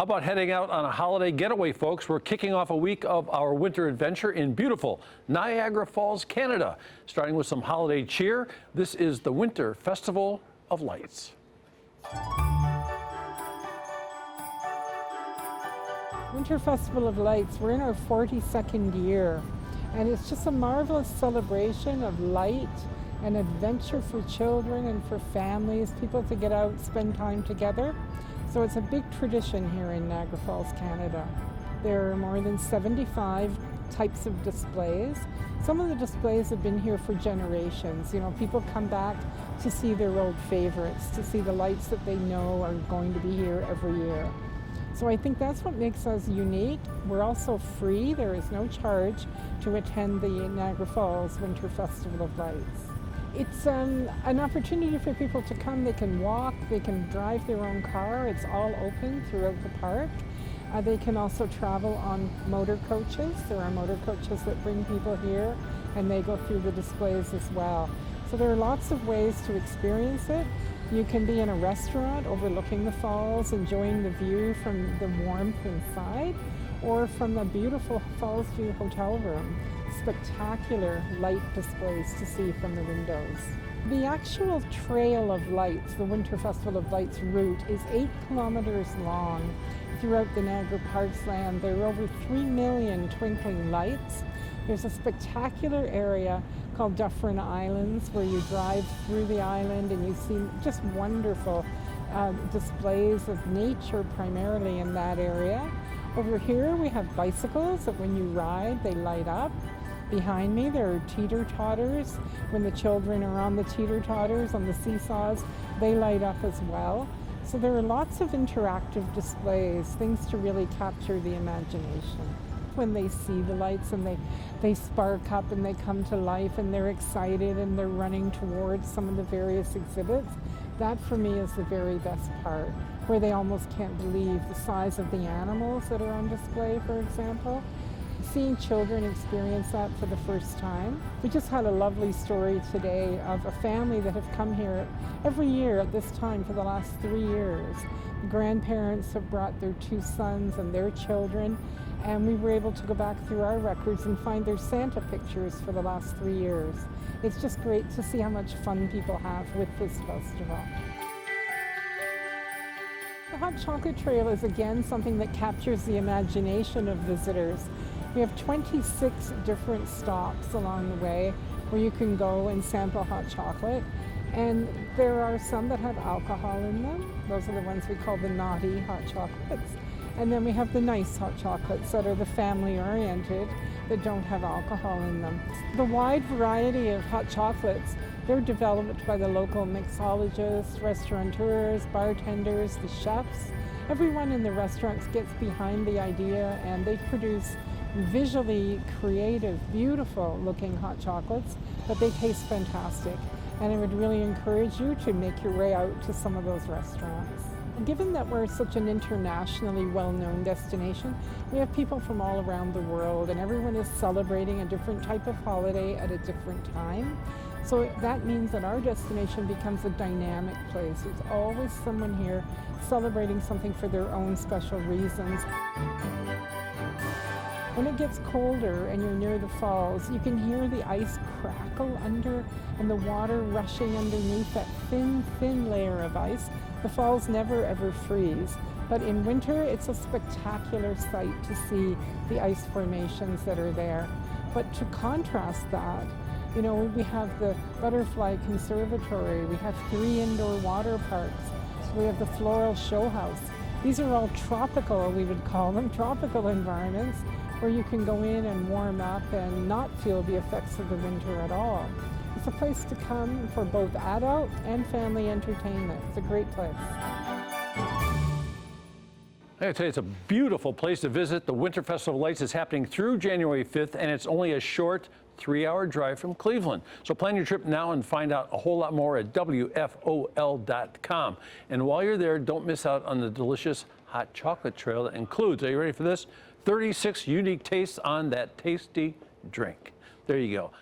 How about heading out on a holiday getaway, folks? We're kicking off a week of our winter adventure in beautiful Niagara Falls, Canada. Starting with some holiday cheer, this is the Winter Festival of Lights. Winter Festival of Lights, we're in our 42nd year, and it's just a marvelous celebration of light and adventure for children and for families, people to get out, spend time together. So it's a big tradition here in Niagara Falls, Canada. There are more than 75 types of displays. Some of the displays have been here for generations. You know, people come back to see their old favorites, to see the lights that they know are going to be here every year. So I think that's what makes us unique. We're also free. There is no charge to attend the Niagara Falls Winter Festival of Lights. It's an opportunity for people to come. They can walk, they can drive their own car. It's all open throughout the park. They can also travel on motor coaches. There are motor coaches that bring people here, and they go through the displays as well. So there are lots of ways to experience it. You can be in a restaurant overlooking the falls, enjoying the view from the warmth inside, or from the beautiful Falls View hotel room. Spectacular light displays to see from the windows. The actual Trail of Lights, the Winter Festival of Lights route, is 8 kilometers long throughout the Niagara Parks land. There are over 3 million twinkling lights. There's a spectacular area called Dufferin Islands where you drive through the island and you see just wonderful displays of nature primarily in that area. Over here we have bicycles that when you ride they light up. Behind me there are teeter-totters. When the children are on the teeter-totters, on the seesaws, they light up as well. So there are lots of interactive displays, things to really capture the imagination. When they see the lights and they spark up and they come to life and they're excited and they're running towards some of the various exhibits, that for me is the very best part, where they almost can't believe the size of the animals that are on display, for example. Seeing children experience that for the first time. We just had a lovely story today of a family that have come here every year at this time for the last 3 years. The grandparents have brought their 2 sons and their children, and we were able to go back through our records and find their Santa pictures for the last 3 years. It's just great to see how much fun people have with this festival. The Hot Chocolate Trail is again something that captures the imagination of visitors. We have 26 different stops along the way where you can go and sample hot chocolate. And there are some that have alcohol in them. Those are the ones we call the naughty hot chocolates. And then we have the nice hot chocolates that are the family-oriented that don't have alcohol in them. The wide variety of hot chocolates, they're developed by the local mixologists, restaurateurs, bartenders, the chefs. Everyone in the restaurants gets behind the idea and they produce visually creative, beautiful looking hot chocolates, but they taste fantastic. And I would really encourage you to make your way out to some of those restaurants. Given that we're such an internationally well-known destination, we have people from all around the world and everyone is celebrating a different type of holiday at a different time. So that means that our destination becomes a dynamic place. There's always someone here celebrating something for their own special reasons. When it gets colder and you're near the falls, you can hear the ice crackle under and the water rushing underneath that thin, thin layer of ice. The falls never ever freeze, but in winter it's a spectacular sight to see the ice formations that are there. But to contrast that, you know, we have the Butterfly Conservatory, we have 3 indoor water parks, we have the Floral Show House. These are all tropical, we would call them, tropical environments where you can go in and warm up and not feel the effects of the winter at all. It's a place to come for both adult and family entertainment. It's a great place. I tell you, it's a beautiful place to visit. The Winter Festival of Lights is happening through January 5th, and it's only a short 3-hour drive from Cleveland. So plan your trip now and find out a whole lot more at WFOL.com. And while you're there, don't miss out on the delicious hot chocolate trail that includes, are you ready for this? 36 unique tastes on that tasty drink. There you go.